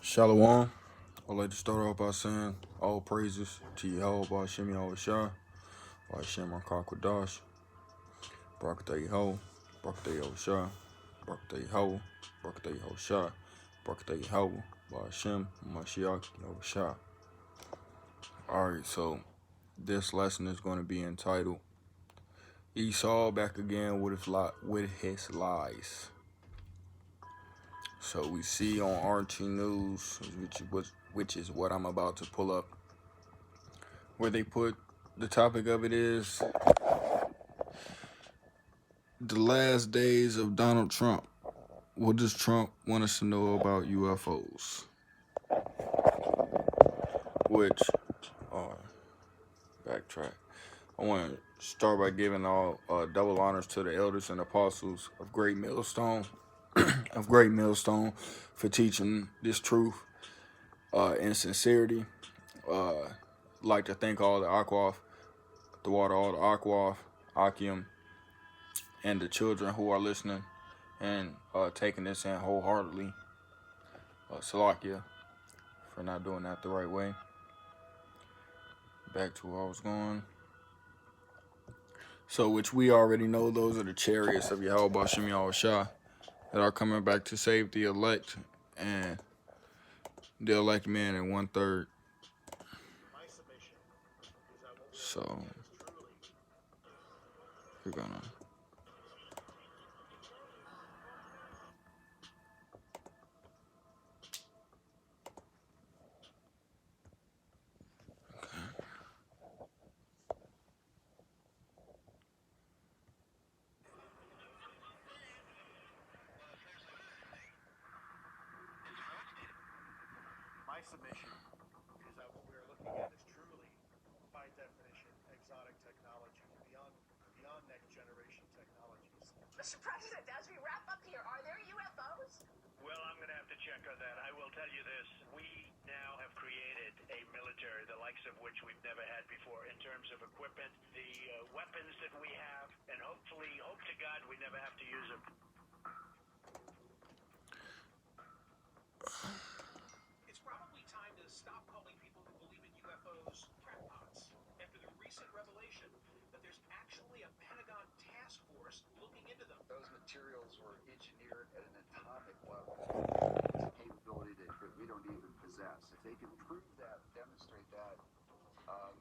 Shalom. I'd like to start off by saying all praises to Yahweh Ba'Shem Yahweh Shah, Ba'Shem HaKakwadash, Barakatah Yahweh, Barakatah Yahweh Shah, Barakatah Yahweh, Barakatah Yahweh Shah, Barakatah Yahweh, Ba'Shem Mashiach Yahweh Shah. Alright, so this lesson is going to be entitled Esau Back Again with his Lies. So we see on RT News, which is what I'm about to pull up, where they put the topic of it is the last days of Donald Trump. What does Trump want us to know about UFOs? Which, backtrack. I want to start by giving all double honors to the elders and apostles of Great Millstone, for teaching this truth in sincerity. Like to thank all the Akwaf, all the Akwaf, Akim, and the children who are listening and taking this in wholeheartedly. Salakia for not doing that the right way. Back to where I was going. So, which we already know, those are the chariots of Yahweh Ba'Shem Yahweh Shah that are coming back to save the elect and the elect man in 1/3. So, we're gonna. My submission is that what we're looking at is truly, by definition, exotic technology beyond next generation technologies. Mr. President, as we wrap up here, are there UFOs? Well, I'm going to have to check on that. I will tell you this. We now have created a military, the likes of which we've never had before in terms of equipment, the weapons that we have, and hopefully, hope to God, we never have to use them. It's probably time to stop calling people who believe in UFOs crackpots after the recent revelation that there's actually a Pentagon task force looking into them. Those materials were engineered at an atomic level. It's a capability that we don't even possess. If they can prove that, demonstrate that,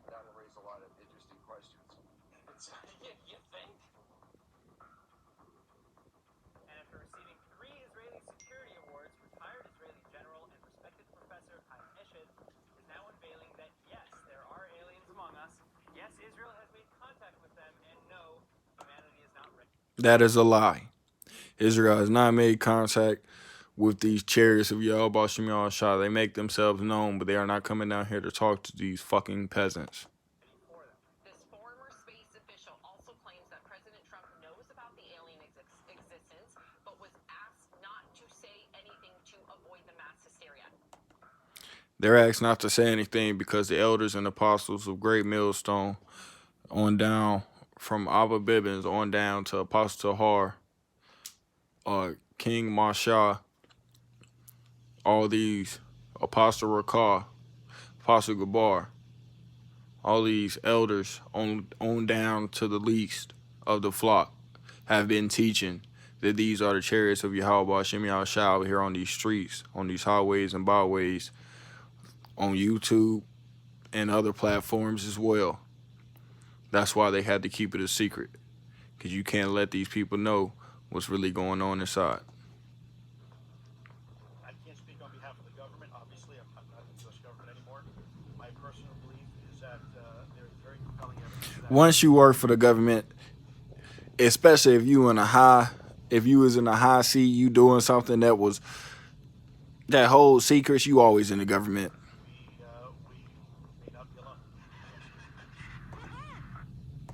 that'll raise a lot of interesting questions. You think? And after receiving 3 Israeli security awards, retired Israeli general and respected professor Chaim Eshed is now unveiling that yes, there are aliens among us. Yes, Israel has made contact with them, and no, humanity is not ready. That is a lie. Israel has not made contact with these chariots of Yahweh Ba'Shem Yahweh Shah. They make themselves known, but they are not coming down here to talk to these fucking peasants. This former space official also claims that President Trump knows about the alien existence, but was asked not to say anything to avoid the mass hysteria. They're asked not to say anything because the elders and apostles of Great Millstone on down, from Abba Bibbins on down to Apostle Tahar, King Mashah, all these, Apostle Rakah, Apostle Gabar, all these elders on down to the least of the flock have been teaching that these are the chariots of Yahweh Ba'Shem Yahweh Shah out here on these streets, on these highways and byways, on YouTube and other platforms as well. That's why they had to keep it a secret, because you can't let these people know what's really going on inside. I can't speak on behalf of the government. Obviously, I'm not in the U.S. government anymore. My personal belief is that there is very compelling evidence that Once you work for the government, especially if you was in a high seat, you doing something that holds secrets, you always in the government. we may not be alone.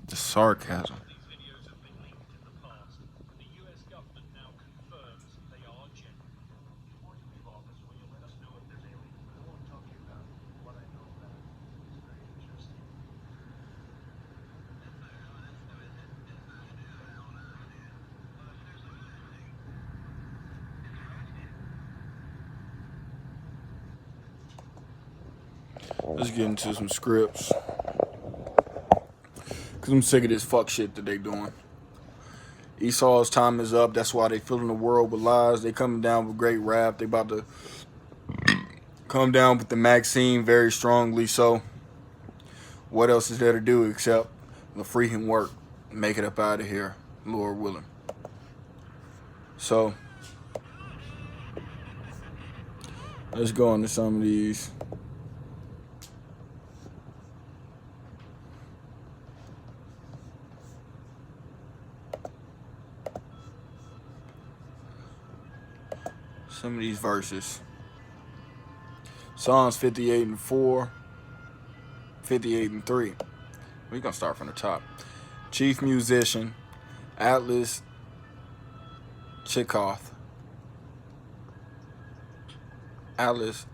The sarcasm. These videos have been leaked in the past. The U.S. government now confirms they are genuine. Before you leave office, will you let us know if there's aliens? I won't tell you about what I know about it. It's very interesting. Let's get into some scripts. Cause I'm sick of this fuck shit that they doing. Esau's time is up. That's why they filling the world with lies. They coming down with great rap. They about to come down with the Maxine very strongly. So what else is there to do except the freaking work? Make it up out of here, Lord willing. So let's go into some of these. Some of these verses. Psalms 58 and 4, 58 and 3. We're going to start from the top. Chief musician, Atlas Chikoth. Atlas,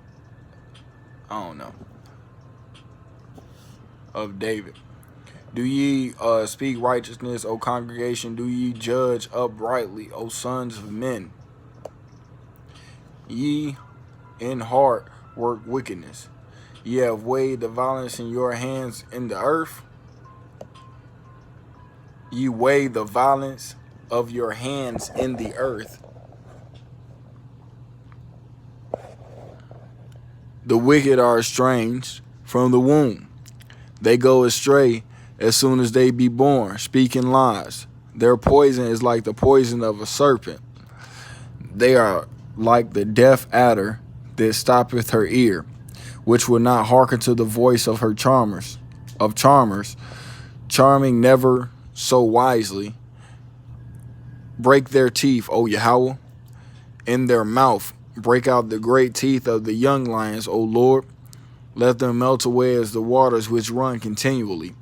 I don't know. Of David. Do ye speak righteousness, O congregation? Do ye judge uprightly, O sons of men? Ye in heart work wickedness. Ye have weighed the violence in your hands in the earth. Ye weigh the violence of your hands in the earth. The wicked are estranged from the womb. They go astray as soon as they be born, speaking lies. Their poison is like the poison of a serpent. They are like the deaf adder that stoppeth her ear, which will not hearken to the voice of her charmers, charming never so wisely. Break their teeth, O Yahweh, in their mouth. Break out the great teeth of the young lions, O Lord. Let them melt away as the waters which run continually.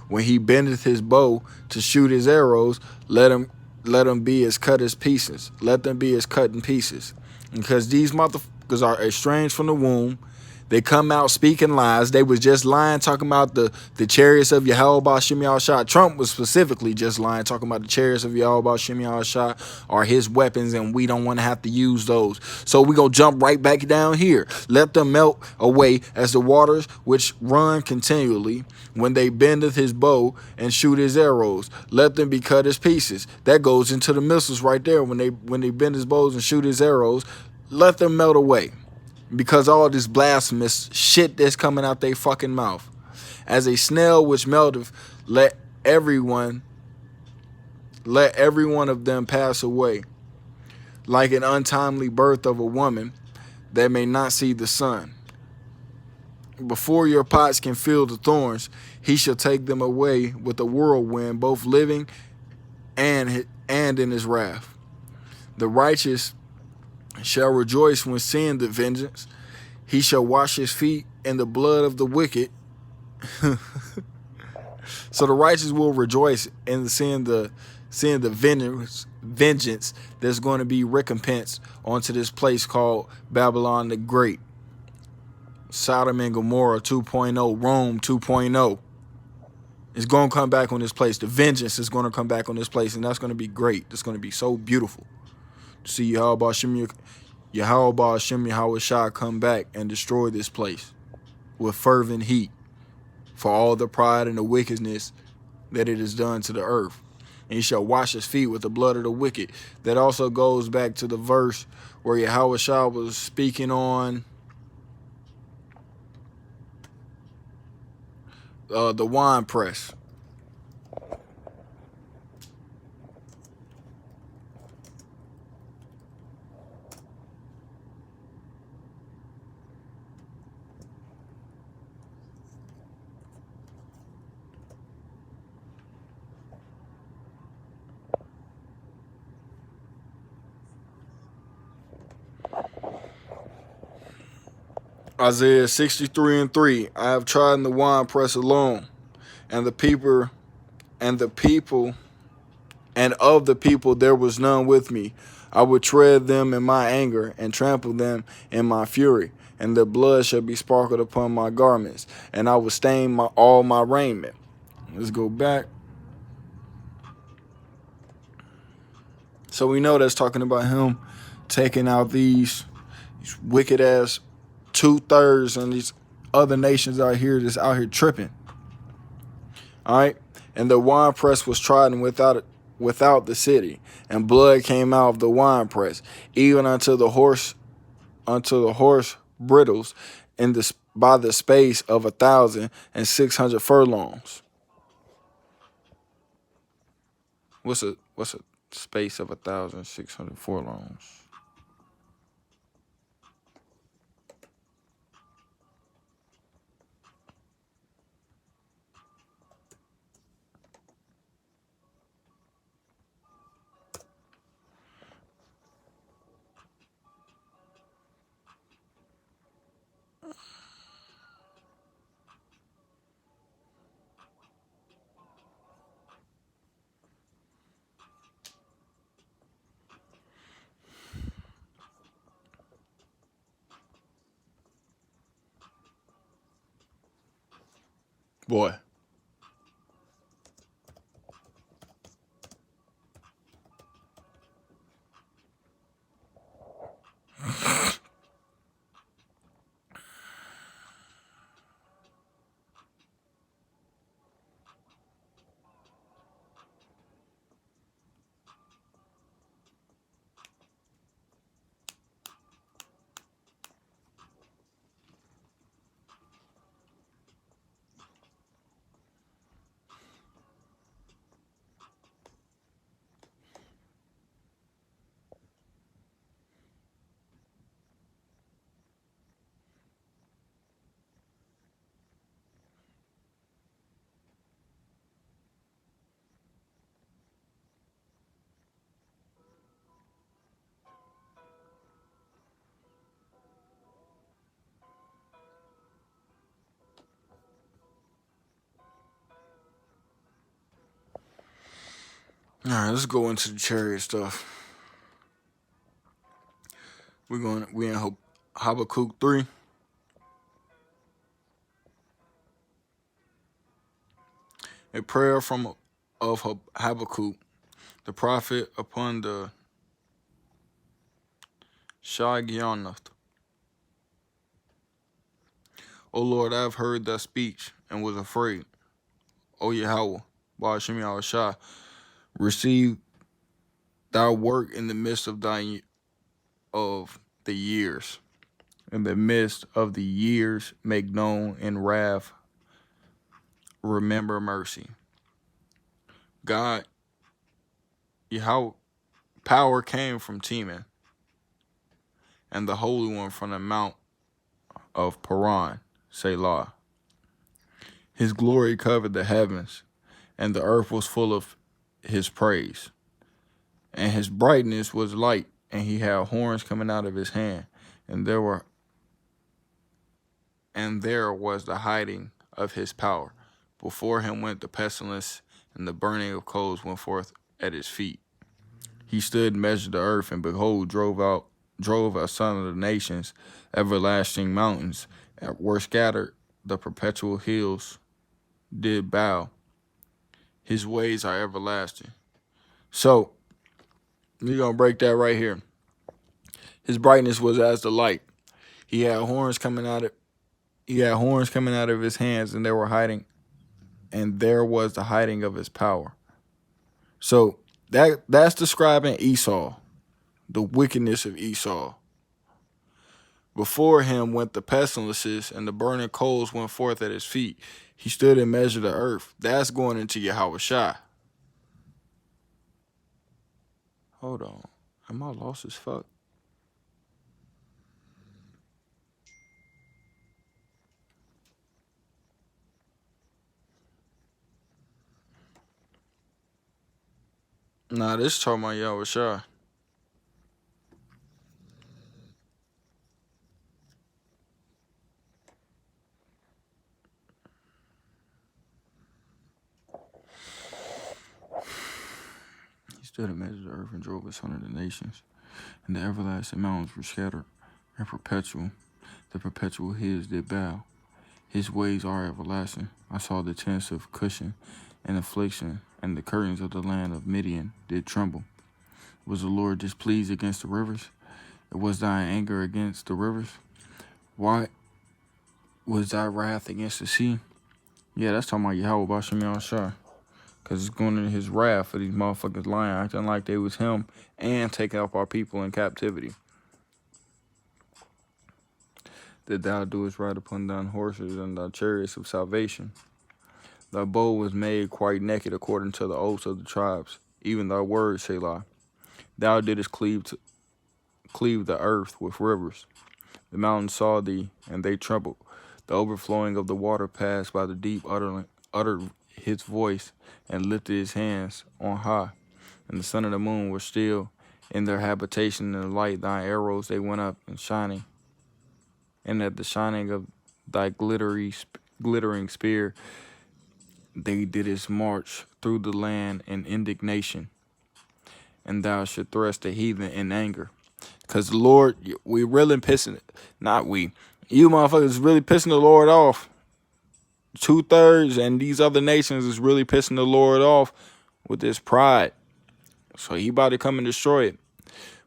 When he bendeth his bow to shoot his arrows, let them be as cut as pieces. Let them be as cut in pieces. Because these motherfuckers are estranged from the womb. They come out speaking lies. They was just lying, talking about the chariots of Yahweh Shem Shah. Trump was specifically just lying, talking about the chariots of Yahweh Shem Shah are his weapons, and we don't want to have to use those. So we gonna jump right back down here. Let them melt away as the waters which run continually. When they bendeth his bow and shoot his arrows, let them be cut as pieces. That goes into the missiles right there. When they bend his bows and shoot his arrows, let them melt away. Because all this blasphemous shit that's coming out their fucking mouth. As a snail which melteth, let every one of them pass away. Like an untimely birth of a woman that may not see the sun. Before your pots can feel the thorns, he shall take them away with a whirlwind, both living and in his wrath. The righteous shall rejoice when seeing the vengeance. He shall wash his feet in the blood of the wicked. So the righteous will rejoice in seeing the vengeance that's going to be recompensed onto this place called Babylon the Great. Sodom and Gomorrah 2.0, Rome 2.0. It's going to come back on this place. The vengeance is going to come back on this place, and that's going to be great. It's going to be so beautiful to see Yahweh Shem Shah come back and destroy this place with fervent heat for all the pride and the wickedness that it has done to the earth. And he shall wash his feet with the blood of the wicked. That also goes back to the verse where Yahweh Shah was speaking on the wine press. Isaiah 63 and 3. I have trodden the wine press alone, and of the people there was none with me. I would tread them in my anger and trample them in my fury, and the blood shall be sprinkled upon my garments, and I will stain all my raiment. Let's go back. So we know that's talking about him taking out these wicked ass 2/3 and these other nations out here just out here tripping. All right, and the winepress was trodden without the city, and blood came out of the winepress, even unto the horse brittles, in the by the space of 1,600 furlongs. What's a space of 1,600 furlongs? Boy. All right, let's go into the chariot stuff. We in Habakkuk 3. A prayer of Habakkuk, the prophet, upon the Shagionath. O Lord, I have heard thy speech and was afraid. O Yahweh, Ba'ashim Yahushua, receive thy work in the midst of the years. In the midst of the years, make known in wrath, remember mercy. God, Yahweh, power came from Teman, and the Holy One from the mount of Paran, Selah. His glory covered the heavens, and the earth was full of his praise. And his brightness was light, and he had horns coming out of his hand, and there was the hiding of his power. Before him went the pestilence, and the burning of coals went forth at his feet. He stood and measured the earth, and behold, drove out some of the nations, everlasting mountains, were scattered, the perpetual hills did bow. His ways are everlasting. So, we're going to break that right here. His brightness was as the light. He had horns coming out of his hands, and there was the hiding of his power. So that's describing Esau, the wickedness of Esau. Before him went the pestilences, and the burning coals went forth at his feet. He stood and measured the earth. That's going into Yahweh Shai. Hold on. Am I lost as fuck? Nah, this is talking about Yahweh Shai. He stood and measured the earth and drove asunder the nations, and the everlasting mountains were scattered, and the perpetual hills did bow. His ways are everlasting. I saw the tents of Cushan in affliction, and the curtains of the land of Midian did tremble. Was the Lord displeased against the rivers? Was thine anger against the rivers? Why was thy wrath against the sea? Yeah, that's talking about Yahweh Bashim Yahushua. Because it's going into his wrath for these motherfuckers lying, acting like they was him and taking up our people in captivity. That thou doest ride upon thine horses and thy chariots of salvation. Thy bow was made quite naked according to the oaths of the tribes, even thy words, Selah. Thou didst cleave the earth with rivers. The mountains saw thee, and they trembled. The overflowing of the water passed by the deep, uttered his voice, and lifted his hands on high. And the sun and the moon were still in their habitation in the light. Thy arrows they went up and shining. And at the shining of thy glittering spear, they didst march through the land in indignation. And thou should thrust the heathen in anger. Because the Lord, we really pissing, not we, you motherfuckers really pissing the Lord off. 2/3, and these other nations is really pissing the Lord off with this pride. So he about to come and destroy it.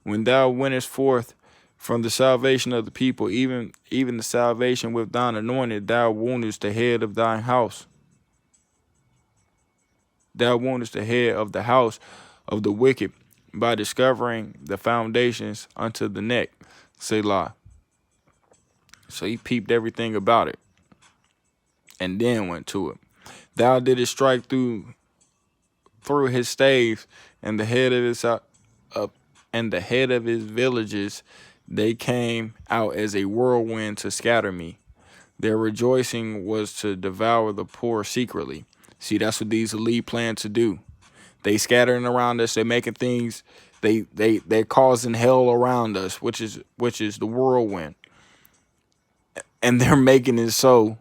When thou wentest forth from the salvation of the people, even the salvation with thine anointed, thou woundest the head of thine house. Thou woundest the head of the house of the wicked by discovering the foundations unto the neck. Selah. So he peeped everything about it and then went to it. Thou didst strike through his staves, and the head of his villages, they came out as a whirlwind to scatter me. Their rejoicing was to devour the poor secretly. See, that's what these elite plan to do. They scattering around us. They're making things. They're causing hell around us, which is the whirlwind, and they're making it so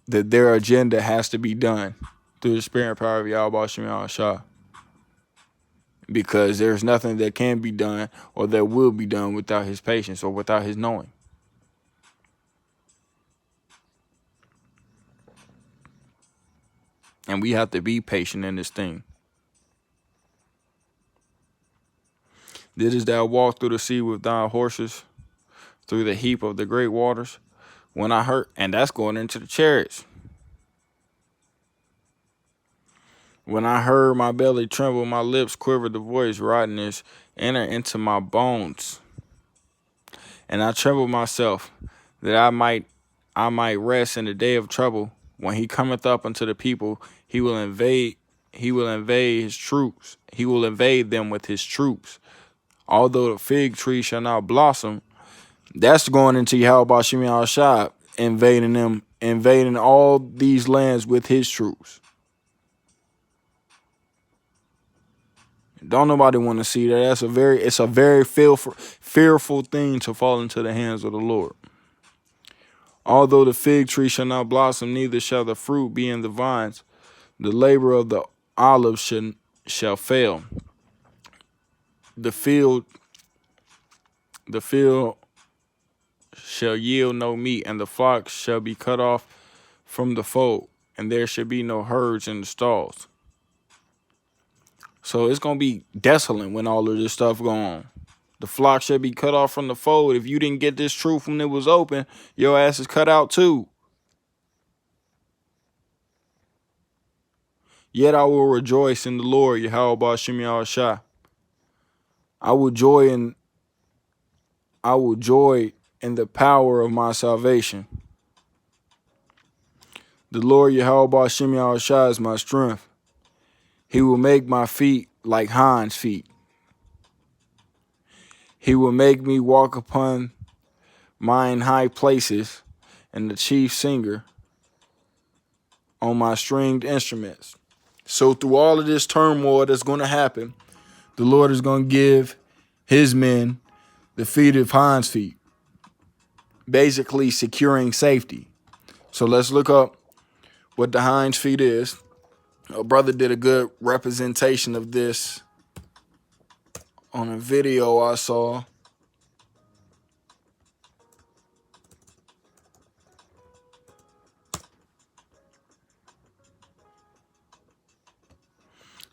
that their agenda has to be done through the spirit and power of Yahweh Shem Yahushua. Because there's nothing that can be done or that will be done without his patience or without his knowing. And we have to be patient in this thing. Didst thou walk through the sea with thy horses, through the heap of the great waters? When I heard, and that's going into the chariots. When I heard my belly tremble, my lips quivered, the voice rottenness entered into my bones. And I trembled myself, that I might rest in the day of trouble. When he cometh up unto the people, he will invade his troops. He will invade them with his troops. Although the fig tree shall not blossom, that's going into Yahweh Shem Yahushua, invading all these lands with his troops. Don't nobody want to see that. It's a very fearful thing to fall into the hands of the Lord. Although the fig tree shall not blossom, neither shall the fruit be in the vines. The labor of the olive shall fail. The field shall yield no meat, and the flocks shall be cut off from the fold, and there shall be no herds in the stalls. So it's going to be desolate when all of this stuff go on. The flock shall be cut off from the fold. If you didn't get this truth when it was open, your ass is cut out too. Yet I will rejoice in the Lord, Yahweh Shem Yahushua. I will joy in the power of my salvation. The Lord Yahweh Shem Yahushua is my strength. He will make my feet like hinds' feet. He will make me walk upon mine high places, and the chief singer on my stringed instruments. So through all of this turmoil that's going to happen, the Lord is going to give his men the feet of hinds' feet, basically securing safety. So let's look up what the hinds' feet is. A brother did a good representation of this on a video I saw.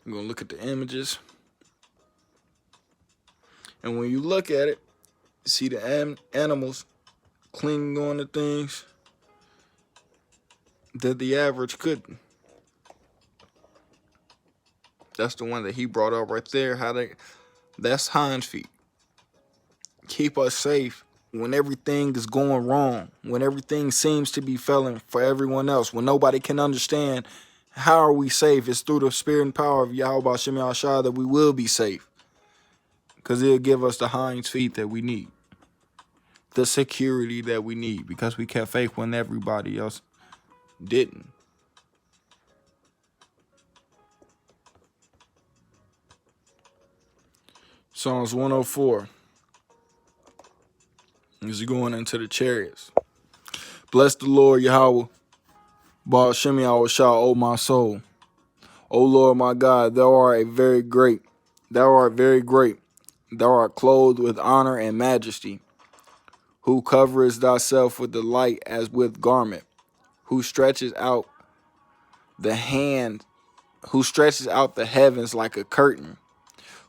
I'm going to look at the images. And when you look at it, see the animals clinging on to things. that the average couldn't. That's the one that he brought up right there. That's Hind's feet. Keep us safe when everything is going wrong, when everything seems to be failing for everyone else, when nobody can understand how are we safe. It's through the spirit and power of Yahweh Hashem Yahshua that we will be safe, because it'll give us the Hind's feet that we need, the security that we need, because we kept faith when everybody else didn't. Psalms 104 is going into the chariots. Bless the Lord Yahweh, Baal Shem Yahweh, O my soul. O Lord my God, thou art very great. Thou art very great. Thou art clothed with honor and majesty. Who coverest thyself with the light as with garment, who stretches out the heavens like a curtain,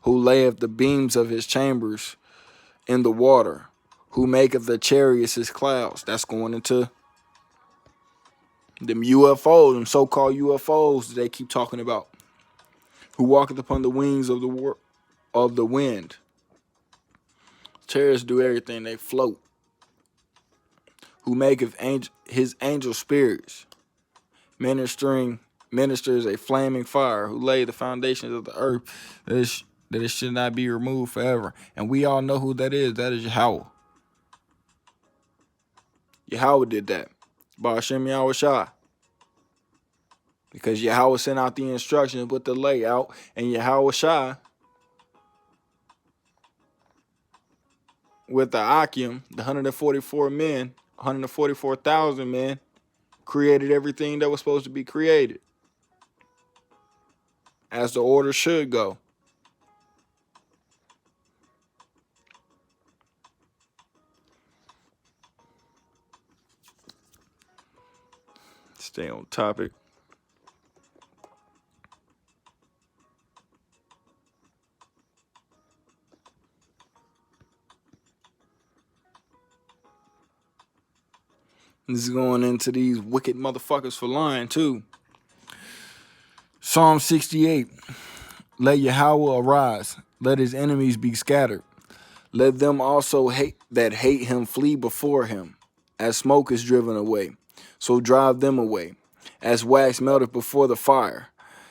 who layeth the beams of his chambers in the water, who maketh the chariots his clouds. That's going into them UFOs, them so-called UFOs that they keep talking about. Who walketh upon the wings of the wind. Chariots do everything, they float. Who maketh his angel spirits, ministers a flaming fire, who laid the foundations of the earth, that it should not be removed forever. And we all know who that is. That is Yahweh. Yahweh did that. Baal Shem Yahweh Shah. Because Yahweh sent out the instructions with the layout, and Yahweh Shah, with the Akim, the 144,000 men, created everything that was supposed to be created, as the order should go. Stay on topic. This is going into these wicked motherfuckers for lying too. Psalm 68. Let Yahweh arise. Let his enemies be scattered. Let them also that hate him flee before him. As smoke is driven away, so drive them away. As wax melteth before the fire,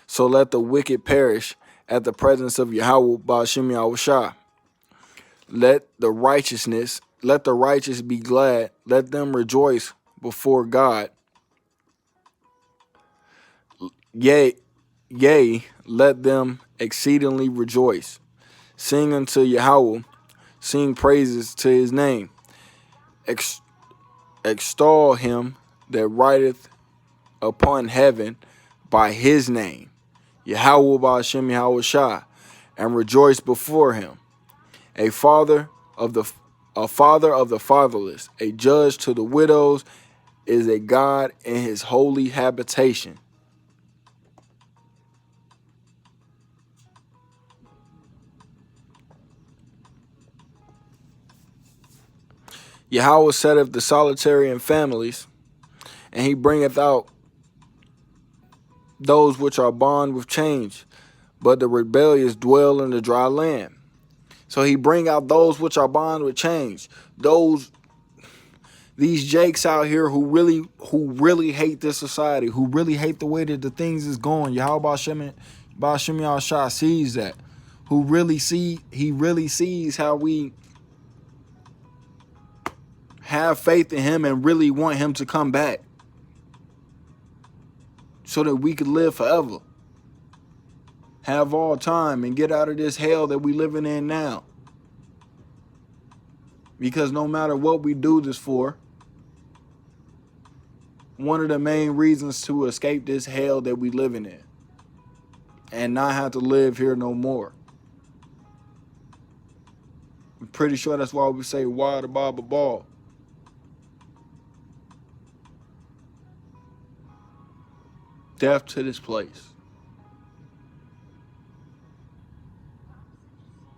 so let the wicked perish at the presence of Yahweh Baal Shem Yahweh Shah. Let the righteous be glad. Let them rejoice before God. Yea, let them exceedingly rejoice. Sing unto Yahweh, sing praises to his name. Extol him that rideth upon heaven by his name, Yahweh Baal Shem Yahweh Shah, and rejoice before him. A father of the fatherless, a judge to the widows, is a God in his holy habitation. Yahweh setteth the solitary in families, and he bringeth out those which are bond with change, but the rebellious dwell in the dry land. So he bring out those which are bond with change. These jakes out here who really hate this society, who really hate the way that the things is going. Yahweh Baal Shem Yahshua sees that. He really sees how we have faith in him and really want him to come back, so that we could live forever, have all time, and get out of this hell that we living in now. Because no matter what we do this for, one of the main reasons to escape this hell that we living in and not have to live here no more. I'm pretty sure that's why we say why the Baba Ball. Death to this place,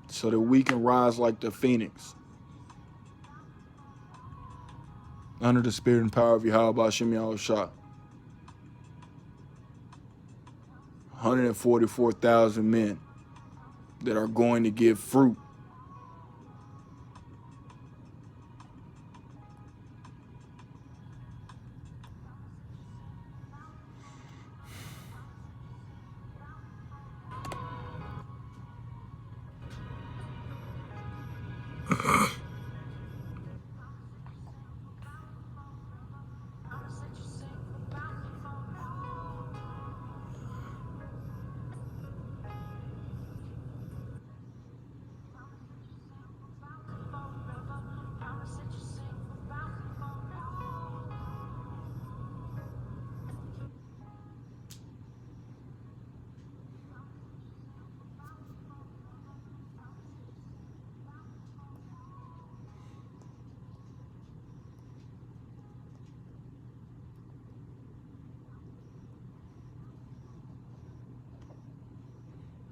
so that we can rise like the phoenix under the spirit and power of Yahweh Shem Yahweh Shah. 144,000 men that are going to give fruit.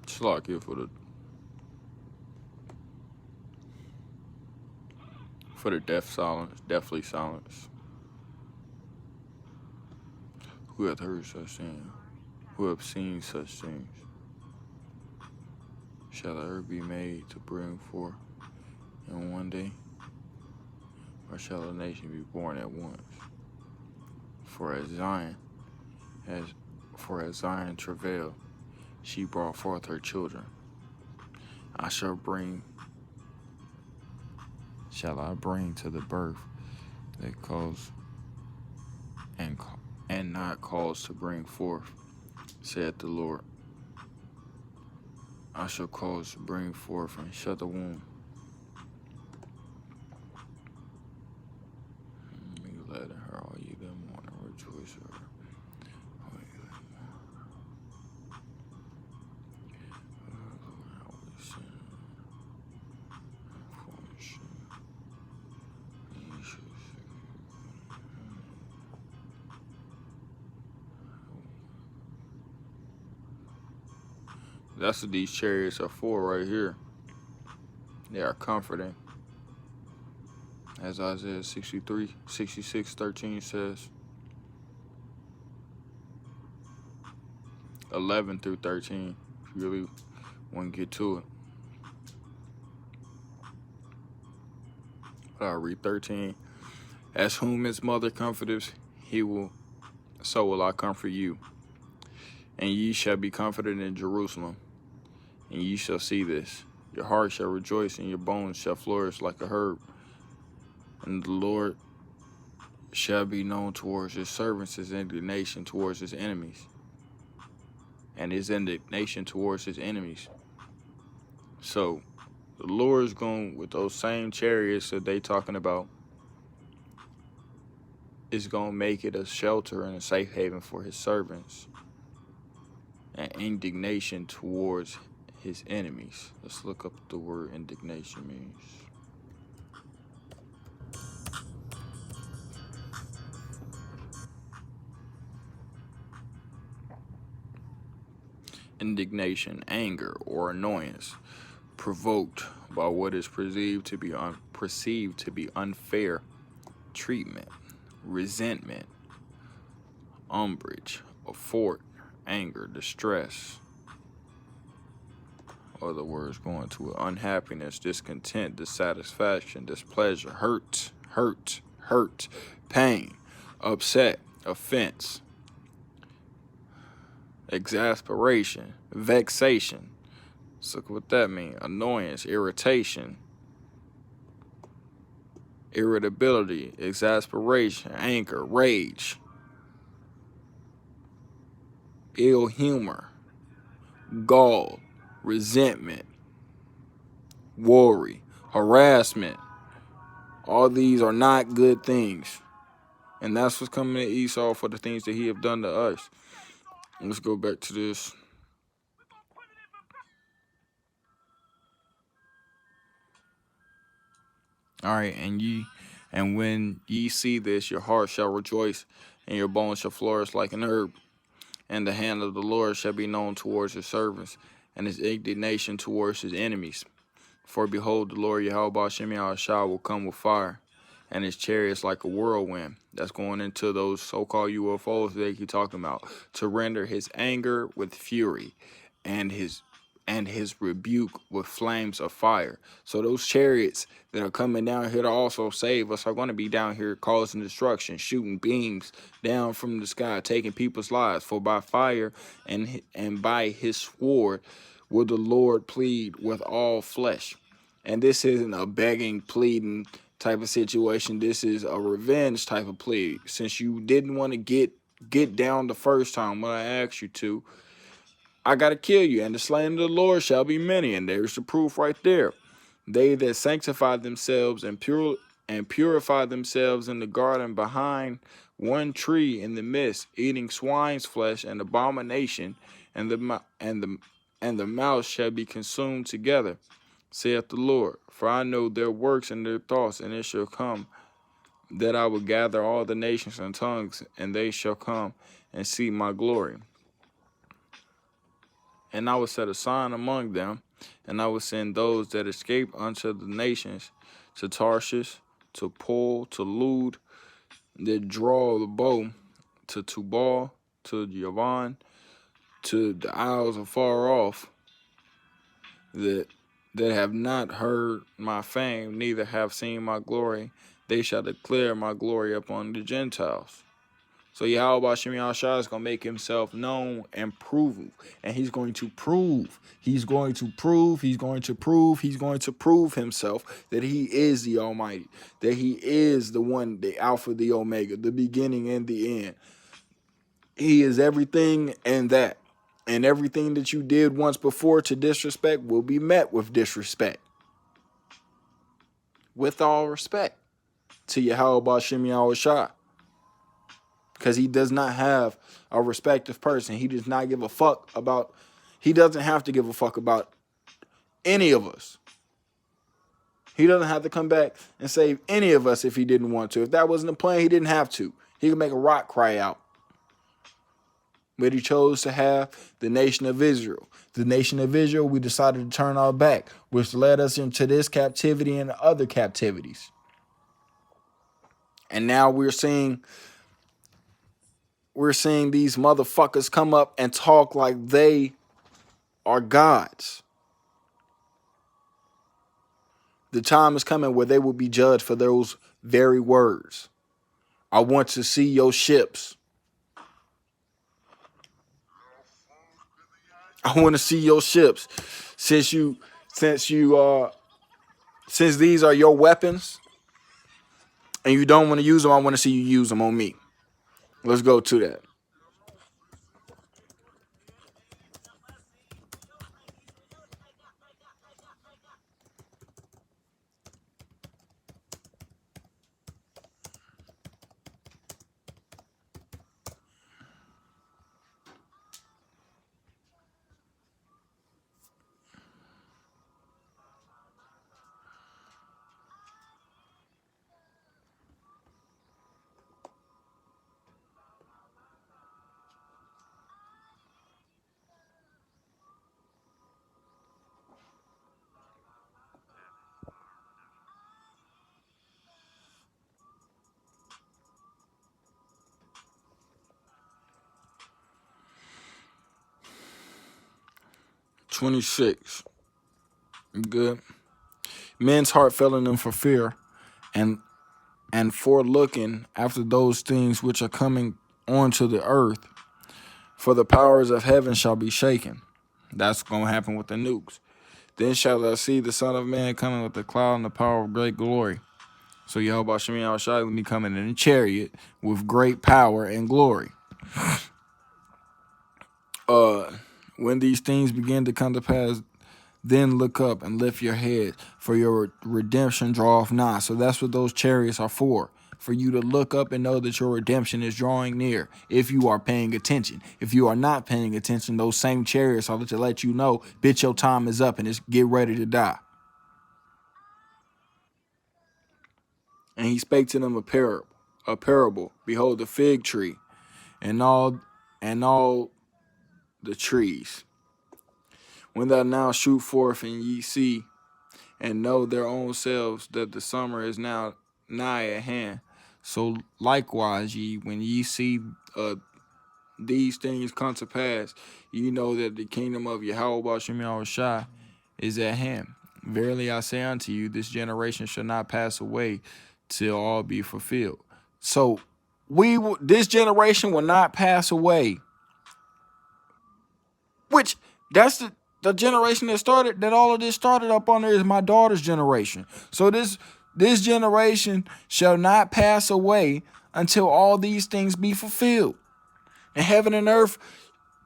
It's like it for the deaf silence, deathly silence. Who hath heard such things? Who have seen such things? Shall the earth be made to bring forth in one day? Or shall a nation be born at once? For as Zion travailed, she brought forth her children. Shall I bring to the birth that calls and not calls to bring forth, saith the Lord. I shall cause to bring forth and shut the womb. Be glad in her, all ye that mourn, and rejoice in her. All ye that That's what these chariots are for right here. They are comforting. As Isaiah 66:13 says. 11 through 13, if you really want to get to it. But I'll read 13. As whom his mother comforteth, so will I comfort you. And ye shall be comforted in Jerusalem, and ye shall see this. Your heart shall rejoice, and your bones shall flourish like a herb. And the Lord shall be known towards his servants, his indignation towards his enemies. And his indignation towards his enemies. So, the Lord's going with those same chariots that they talking about, is going to make it a shelter and a safe haven for his servants. And indignation towards his enemies. Let's look up what the word indignation means. Indignation, anger, or annoyance, provoked by what is perceived to be unfair treatment, resentment, umbrage, afford, anger, distress. Other words going to it: unhappiness, discontent, dissatisfaction, displeasure, hurt, pain, upset, offense, exasperation, vexation. Let's look what that means. Annoyance, irritation, irritability, exasperation, anger, rage, ill humor, gall, resentment, worry, harassment. All these are not good things. And that's what's coming to Esau for the things that he have done to us. Let's go back to this. All right, and when ye see this, your heart shall rejoice, and your bones shall flourish like an herb. And the hand of the Lord shall be known towards his servants, and his indignation towards his enemies. For behold, the Lord Yahweh Shem Yahshua will come with fire, and his chariots like a whirlwind. That's going into those so-called UFOs they keep talking about, to render his anger with fury, and his rebuke with flames of fire. So those chariots that are coming down here to also save us are going to be down here causing destruction, shooting beams down from the sky, taking people's lives. For by fire and by his sword will the Lord plead with all flesh. And this isn't a begging, pleading type of situation. This is a revenge type of plea. Since you didn't want to get down the first time when I asked you to, I gotta kill you, and the slain of the Lord shall be many. And there's the proof right there. They that sanctify themselves and purify themselves in the garden behind one tree in the midst, eating swine's flesh and abomination, and the mouse shall be consumed together, saith the Lord. For I know their works and their thoughts, and it shall come that I will gather all the nations and tongues, and they shall come and see my glory. And I will set a sign among them, and I will send those that escape unto the nations, to Tarshish, to Pul, to Lud, that draw the bow, to Tubal, to Javan, to the isles afar off, that have not heard my fame, neither have seen my glory. They shall declare my glory upon the Gentiles. So Yahweh Shem Yahshua is going to make himself known and prove. And he's going to prove, he's going to prove himself that he is the Almighty, that he is the one, the Alpha, the Omega, the beginning and the end. He is everything and that. And everything that you did once before to disrespect will be met with disrespect. With all respect to Yahweh Shem Yahshua. Because he does not have a respective person. He does not give a fuck about, he doesn't have to give a fuck about any of us. He doesn't have to come back and save any of us if he didn't want to. If that wasn't the plan, he didn't have to. He could make a rock cry out. But he chose to have the nation of Israel. The nation of Israel, we decided to turn our back, which led us into this captivity and other captivities. And now we're seeing these motherfuckers come up and talk like they are gods. The time is coming where they will be judged for those very words. I want to see your ships. I want to see your ships. Since these are your weapons and you don't want to use them, I want to see you use them on me. Let's go to that. $26. Good. Men's heart fell in them for fear, and for looking after those things which are coming onto the earth. For the powers of heaven shall be shaken. That's going to happen with the nukes. Then shall I see the Son of Man coming with the cloud and the power of great glory. So Yahweh Shem Yahshua will be coming in a chariot with great power and glory. When these things begin to come to pass, then look up and lift your head, for your redemption draweth nigh. So that's what those chariots are for you to look up and know that your redemption is drawing near, if you are paying attention. If you are not paying attention, those same chariots are to let you know, bitch, your time is up and it's get ready to die. And he spake to them a parable. Behold, the fig tree and all the trees. When thou now shoot forth, and ye see and know their own selves that the summer is now nigh at hand. So likewise, ye, when ye see these things come to pass, you know that the kingdom of Yahweh Shem Yahushua is at hand. Verily I say unto you, this generation shall not pass away till all be fulfilled. So this generation will not pass away. Which that's the generation that all of this started up on. There is my daughter's generation. So this generation shall not pass away until all these things be fulfilled. And heaven and earth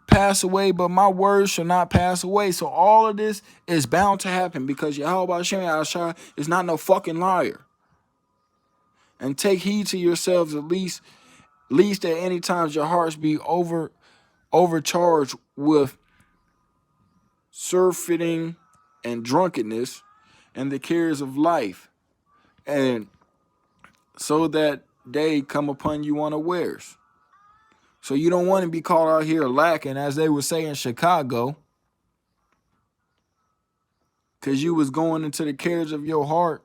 pass away, but my words shall not pass away. So all of this is bound to happen because Yahweh Hashem Yahshua is not no fucking liar. And take heed to yourselves at least at any times your hearts be overcharged with surfeiting and drunkenness and the cares of life, and so that they come upon you unawares. So you don't want to be caught out here lacking, as they would say in Chicago, because you was going into the cares of your heart,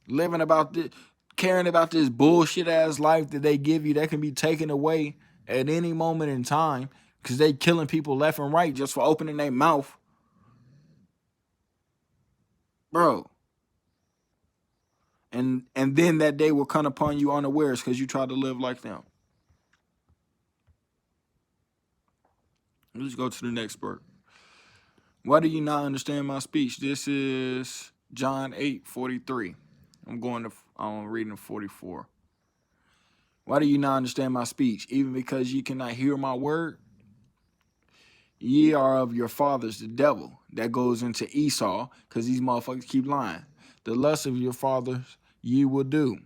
living about this, caring about this bullshit ass life that they give you that can be taken away at any moment in time, because they killing people left and right just for opening their mouth. Bro. And then that day will come upon you unawares because you try to live like them. Let's go to the next part. Why do you not understand my speech? This is John 8:43. I'm reading 44. Why do you not understand my speech? Even because you cannot hear my word? Ye are of your fathers, the devil. That goes into Esau, because these motherfuckers keep lying. The lust of your fathers ye will do.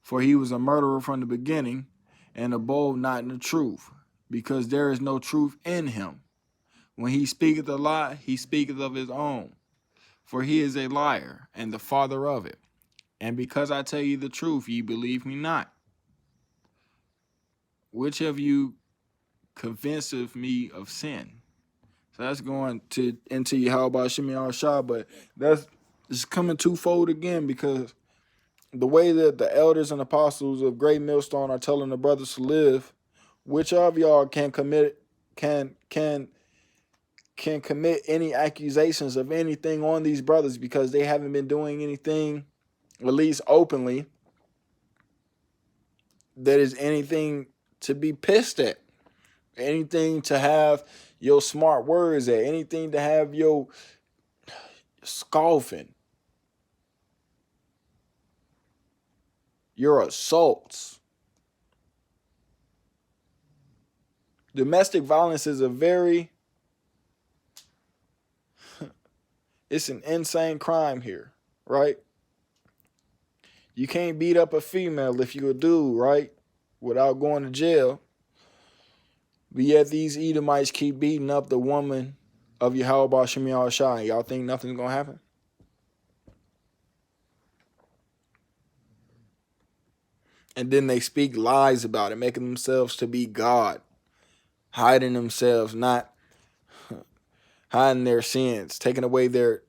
For he was a murderer from the beginning, and abode not in the truth, because there is no truth in him. When he speaketh a lie, he speaketh of his own. For he is a liar, and the father of it. And because I tell you the truth, ye believe me not. Which of you convinceth me of sin? So that's going into Yahweh Shem Yahushua, but it's coming twofold again, because the way that the elders and apostles of Great Millstone are telling the brothers to live, which of y'all can commit any accusations of anything on these brothers because they haven't been doing anything, at least openly, that is anything to be pissed at, anything to have your smart words at, anything to have your scoffing, your assaults. Domestic violence is it's an insane crime here, right? You can't beat up a female if you're a dude, right? Without going to jail. But yet these Edomites keep beating up the woman of Yahweh Shem Yahushua. Y'all think nothing's going to happen? And then they speak lies about it, making themselves to be God, hiding themselves, not hiding their sins, taking away their...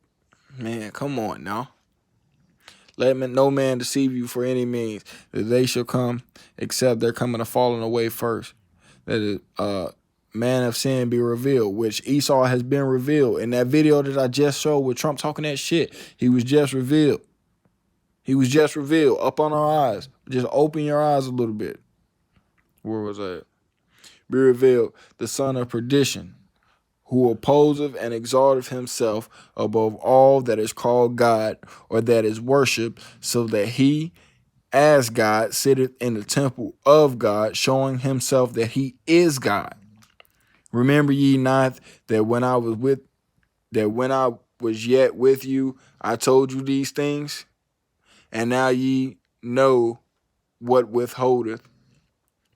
Man, come on now. Let no man deceive you for any means, that they shall come, except they're coming to falling away first. That man of sin be revealed, which Esau has been revealed. In that video that I just showed with Trump talking that shit, he was just revealed. He was just revealed up on our eyes. Just open your eyes a little bit. Where was that? Be revealed, the son of perdition, who opposeth and exalteth himself above all that is called God or that is worshipped, so that he, as God, sitteth in the temple of God, showing himself that he is God. Remember ye not that when I was yet with you, I told you these things? And now ye know what withholdeth,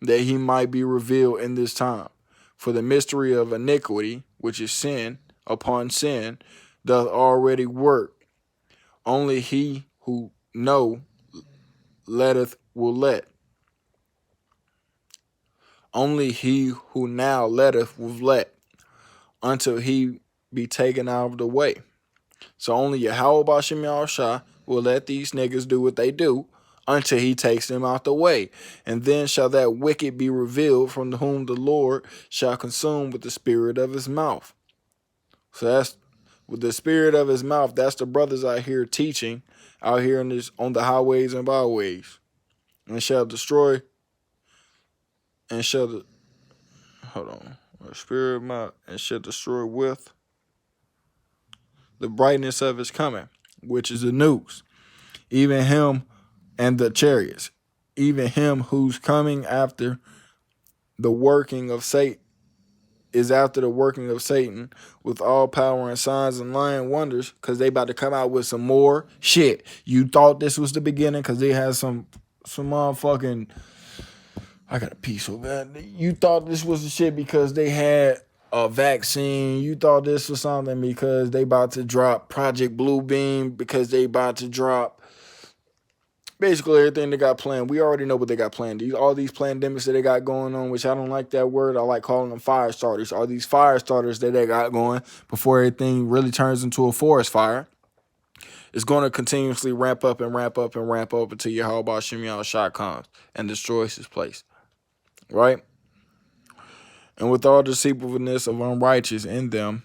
that he might be revealed in this time. For the mystery of iniquity, which is sin upon sin, doth already work. Only he who letteth will let. Only he who now letteth will let, until he be taken out of the way. So only Yahweh B'Shem Yahushua will let these niggas do what they do until he takes them out the way. And then shall that wicked be revealed, from whom the Lord shall consume with the spirit of his mouth. So that's with the spirit of his mouth. That's the brothers out here teaching, out here on the highways and byways, and shall destroy. And shall hold on, the spirit of mouth, and shall destroy with the brightness of his coming, which is the news. Even him and the chariots, even him who's coming after the working of Satan, is after the working of Satan with all power and signs and lying wonders, because they about to come out with some more shit. You thought this was the beginning because they had some motherfucking, I got a piece of that. You thought this was the shit because they had a vaccine. You thought this was something because they about to drop Project Blue Beam, because they about to drop basically everything they got planned. We already know what they got planned. All these pandemics that they got going on, which I don't like that word. I like calling them fire starters. All these fire starters that they got going before everything really turns into a forest fire. It's going to continuously ramp up and ramp up and ramp up until Yahweh Shem Shah comes and destroys his place. Right? And with all deceitfulness of unrighteous in them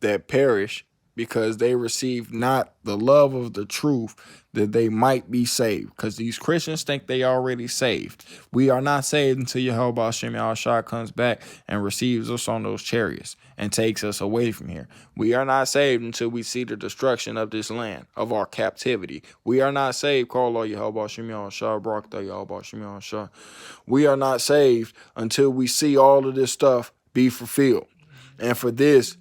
that perish, because they receive not the love of the truth, that they might be saved. Because these Christians think they already saved. We are not saved until Yahweh Shem Shah comes back and receives us on those chariots and takes us away from here. We are not saved until we see the destruction of this land, of our captivity. We are not saved. Call all Yahweh Shem Shah, Barakatah Yahweh Shem Shah. We are not saved until we see all of this stuff be fulfilled. And for this,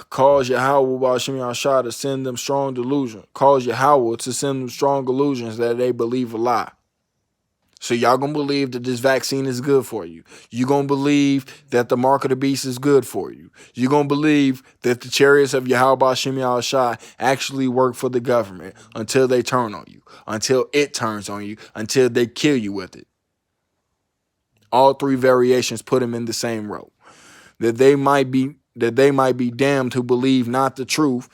cause Yahweh Shem Shah to send them strong delusion. Cause Yahweh to send them strong illusions that they believe a lie. So y'all gonna believe that this vaccine is good for you. You gonna believe that the mark of the beast is good for you. You gonna believe that the chariots of Yahweh Shem Shah actually work for the government until they turn on you, until it turns on you, until they kill you with it. All three variations put them in the same row. That they might be damned who believe not the truth.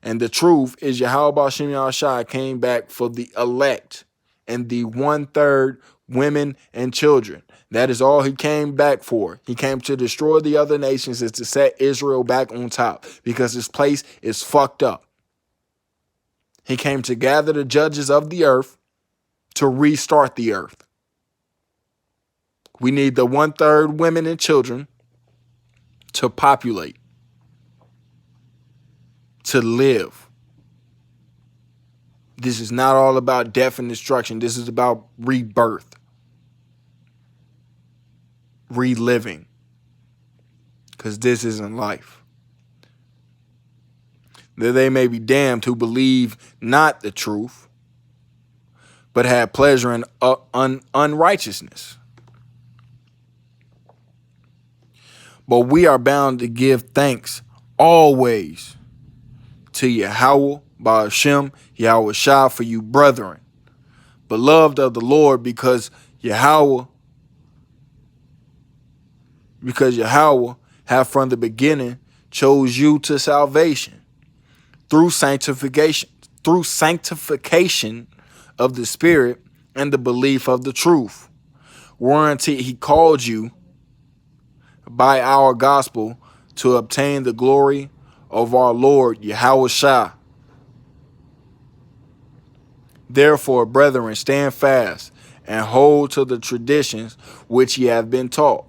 And the truth is Yahweh Shem Shah came back for the elect and the 1/3 women and children. That is all he came back for. He came to destroy the other nations and to set Israel back on top, because his place is fucked up. He came to gather the judges of the earth to restart the earth. We need the 1/3 women and children to populate, to live. This is not all about death and destruction. This is about rebirth, reliving, because this isn't life. That they may be damned who believe not the truth, but have pleasure in unrighteousness. But we are bound to give thanks always to Yahweh, Ba'ashem, Yahweh Shah, for you brethren, beloved of the Lord, because Yahweh have from the beginning chose you to salvation through sanctification of the Spirit and the belief of the truth, whereunto he called you by our gospel to obtain the glory of our Lord Yahweh Shah. Therefore, brethren, stand fast and hold to the traditions which ye have been taught.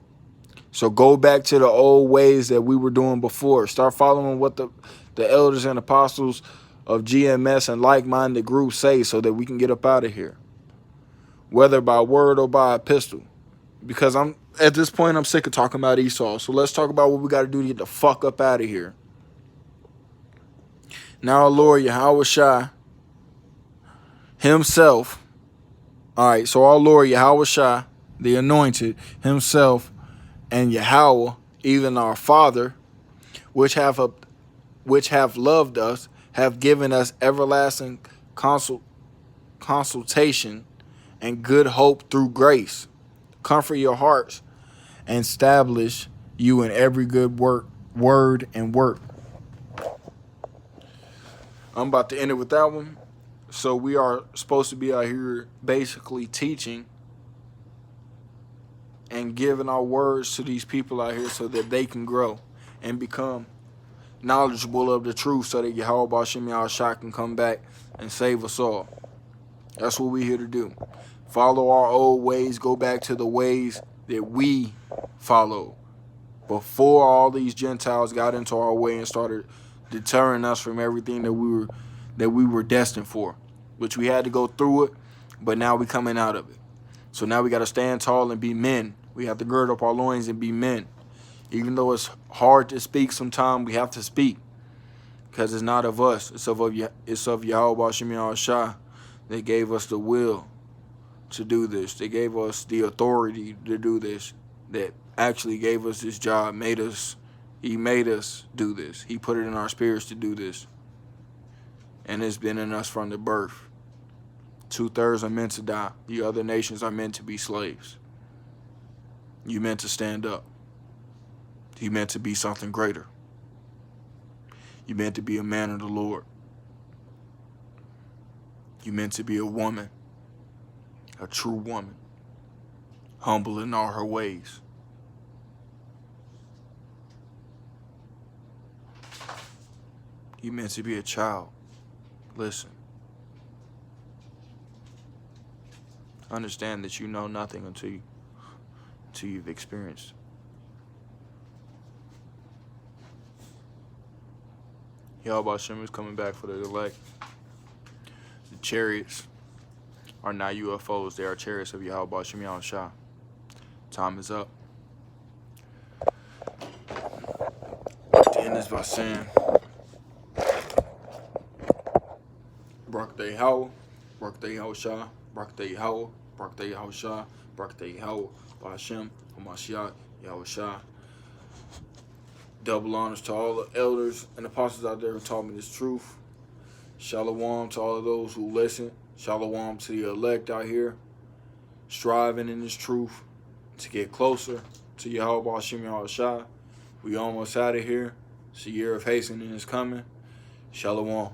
So go back to the old ways that we were doing before. Start following what the elders and apostles of GMS and like-minded groups say, so that we can get up out of here, whether by word or by epistle. Because at this point, I'm sick of talking about Esau. So let's talk about what we got to do to get the fuck up out of here. Now, our Lord Yahweh Shah himself. All right, so our Lord Yahweh Shah, the anointed himself, and Yahweh, even our Father, which have loved us, have given us everlasting consultation and good hope through grace. Comfort your hearts and establish you in every good word and work. I'm about to end it with that one. So we are supposed to be out here basically teaching and giving our words to these people out here so that they can grow and become knowledgeable of the truth so that Yahweh Bashim Yahshua can come back and save us all. That's what we're here to do. Follow our old ways, go back to the ways that we followed before all these Gentiles got into our way and started deterring us from everything that we were destined for, which we had to go through it, but now we're coming out of it. So now we got to stand tall and be men. We have to gird up our loins and be men. Even though it's hard to speak sometimes, we have to speak because it's not of us. It's of Yahweh Bashim Yahshua. They gave us the will to do this. They gave us the authority to do this. That actually gave us this job, he made us do this. He put it in our spirits to do this. And it's been in us from the birth. 2/3 are meant to die. The other nations are meant to be slaves. You meant to stand up. You meant to be something greater. You meant to be a man of the Lord. You meant to be a woman. A true woman. Humble in all her ways. You meant to be a child. Listen. Understand that you know nothing until you've experienced. Yahweh Hashem is coming back for the elect. The chariots are not UFOs. They are chariots of Yahweh Hashem Yahushua. Time is up. To end this by saying, Barakatah Yahweh, Barakatah Yahushua, Barakatah Yahweh, Barakatah Yahushua, Barakatah Yahweh, Ba'ashem, Hamashiach, Yahushua. Double honors to all the elders and apostles out there who taught me this truth. Shalom to all of those who listen. Shalom to the elect out here, striving in this truth to get closer to Yahweh Hashem Yahushua. We almost out of here. It's a year of hastening is coming. Shalom.